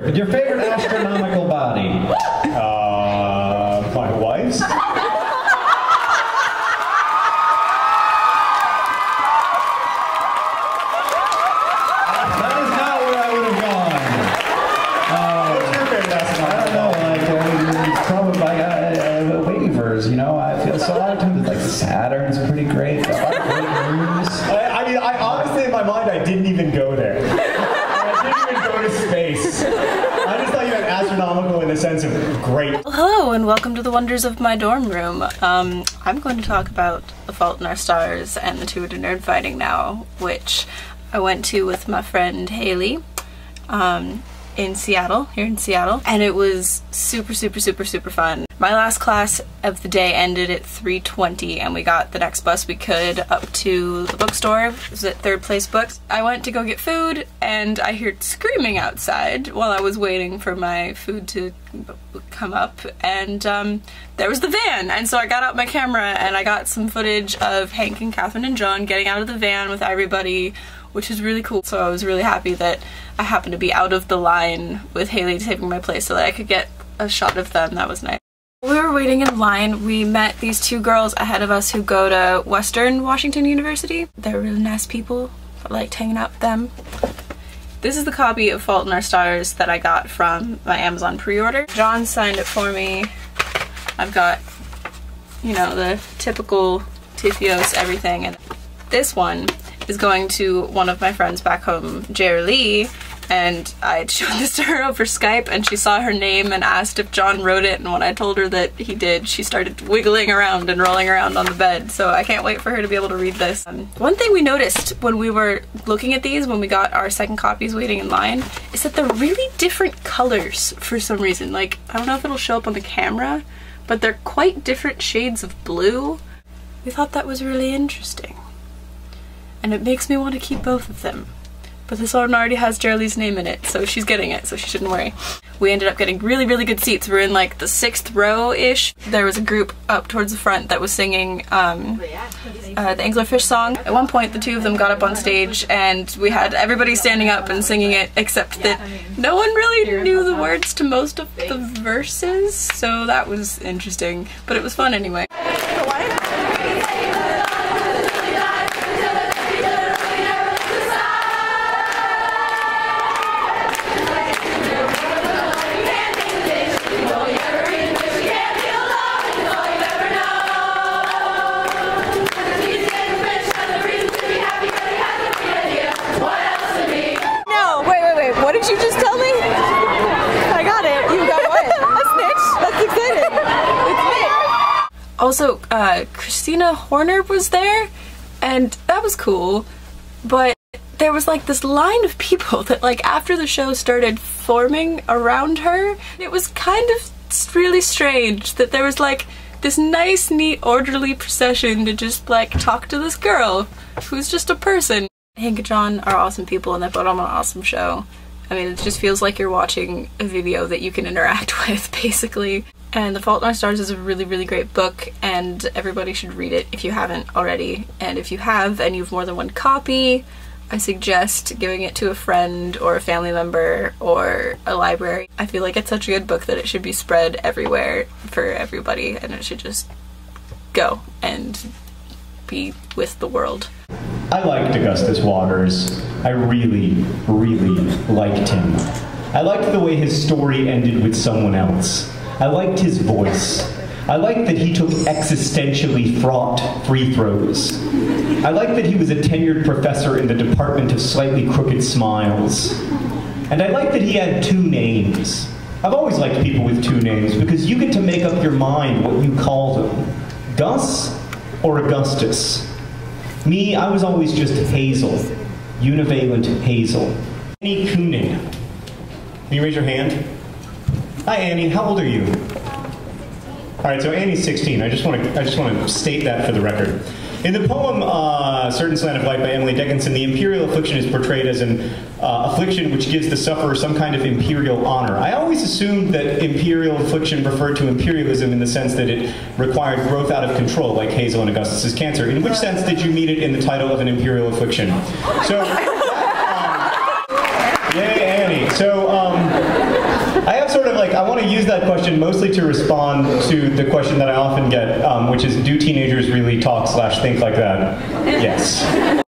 Your favorite astronomical body? My wife's? That is not where I would have gone. What's your favorite astronomical I don't know, like, it's probably like waivers, you know? I feel so a lot of times it's like Saturn's pretty great. A lot of great moons. I mean, I honestly, in my mind, I didn't even go there. I didn't even go to space. I just thought you meant astronomical in the sense of great. Hello and welcome to the wonders of my dorm room. I'm going to talk about The Fault in Our Stars and the tour to Nerdfighting now, which I went to with my friend Haley in Seattle, here in Seattle, and it was super fun. My last class of the day ended at 3:20 and we got the next bus we could up to the bookstore. It was at Third Place Books. I went to go get food and I heard screaming outside while I was waiting for my food to come up, and there was the van, and so I got out my camera and I got some footage of Hank and Catherine and John getting out of the van with everybody, which is really cool. So I was really happy that I happened to be out of the line with Haley taking my place so that I could get a shot of them. That was nice. We were waiting in line. We met these two girls ahead of us who go to Western Washington University. They're really nice people. I liked hanging out with them. This is the copy of Fault in Our Stars that I got from my Amazon pre-order. John signed it for me. I've got, you know, the typical Tifios everything, and this one is going to one of my friends back home, Jer Lee, and I showed this to her over Skype and she saw her name and asked if John wrote it, and when I told her that he did, she started wiggling around and rolling around on the bed, so I can't wait for her to be able to read this. One thing we noticed when we were looking at these, when we got our second copies waiting in line, is that they're really different colors for some reason. Like, I don't know if it'll show up on the camera, but they're quite different shades of blue. We thought that was really interesting, and it makes me want to keep both of them. But this one already has Jerry's name in it, so she's getting it, so she shouldn't worry. We ended up getting really good seats. We're in like the 6th row-ish. There was a group up towards the front that was singing the Anglerfish song. At one point, the two of them got up on stage and we had everybody standing up and singing it, except that no one really knew the words to most of the verses, so that was interesting. But it was fun anyway. What did you just tell me? I got it. You got what? A snitch? That's exciting. It's me. Also, Christina Horner was there, and that was cool, but there was like this line of people that like after the show started forming around her. It was kind of really strange that there was like this nice, neat, orderly procession to just like talk to this girl who's just a person. Hank and John are awesome people and they put on an awesome show. I mean, it just feels like you're watching a video that you can interact with, basically. And The Fault in Our Stars is a really great book, and everybody should read it if you haven't already. And if you have, and you have more than one copy, I suggest giving it to a friend or a family member or a library. I feel like it's such a good book that it should be spread everywhere for everybody, and it should just go and be with the world. I liked Augustus Waters. I really liked him. I liked the way his story ended with someone else. I liked his voice. I liked that he took existentially fraught free throws. I liked that he was a tenured professor in the Department of Slightly Crooked Smiles. And I liked that he had 2 names. I've always liked people with 2 names because you get to make up your mind what you call them. Gus or Augustus. Me, I was always just Hazel. Univalent Hazel. Annie Koonin. Can you raise your hand? Hi Annie, how old are you? Alright, so Annie's 16. I just want to state that for the record. In the poem Certain Slant of Light by Emily Dickinson, the imperial affliction is portrayed as an affliction which gives the sufferer some kind of imperial honor. I always assumed that imperial affliction referred to imperialism in the sense that it required growth out of control, like Hazel and Augustus's cancer. In which sense did you mean it in the title of an imperial affliction? So, yay Annie. So, like, I want to use that question mostly to respond to the question that I often get, which is, do teenagers really talk/think like that? Yes.